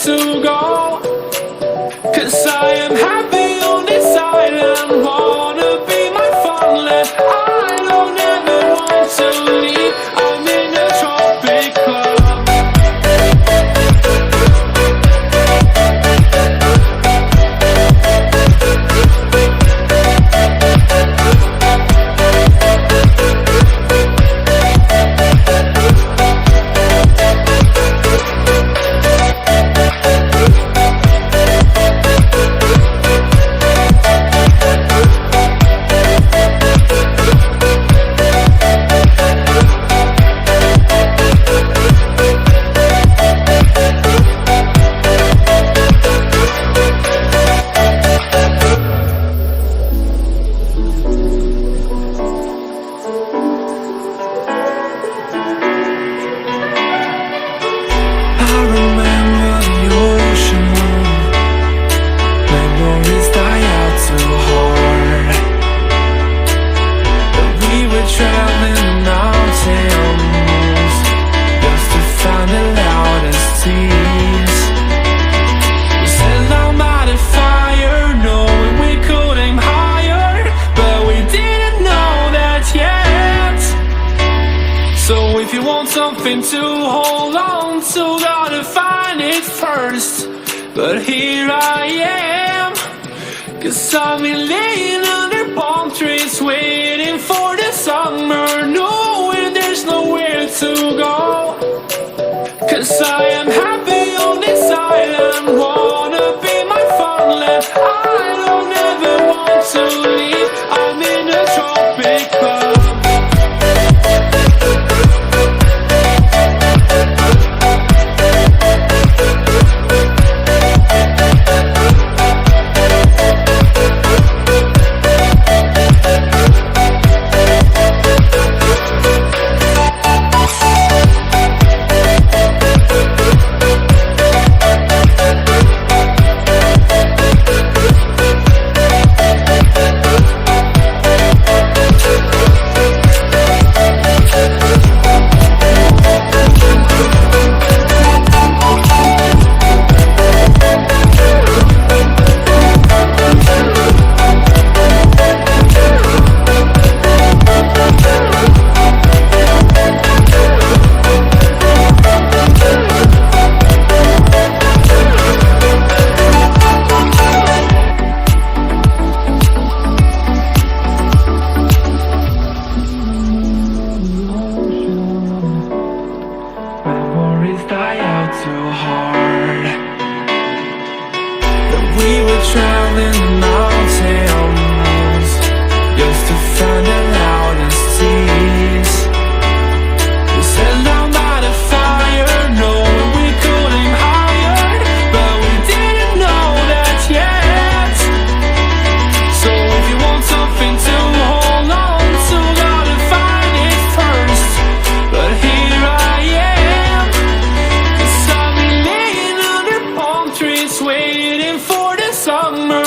to go. 'Cause I am happy on this island, wanna be my farmland. I don't ever want to leave, I'm in a tropic club. If you want something to hold on to, gotta find it first. But here I am, 'cause I've been laying under palm trees, waiting for the summer, knowing there's nowhere to go. 'Cause I am happy on this island, wanna be my farmland. I don't ever want to leave, I'm in a tropic club. Traveling the mountains just to find the loudest seas. We set down by the fire, knowing we could aim higher, but we didn't know that yet. So if you want something to hold on to, gotta find it first. But here I am, 'cause I've been laying under palm trees, waiting for the summer.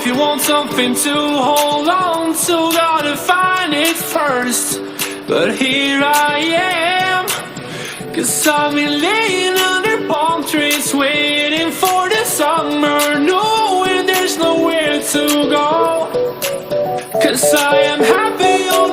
if you want something to hold on to, gotta find it first. But here I am, 'cause I've been laying under palm trees, waiting for the summer, knowing there's nowhere to go. 'Cause I am happy.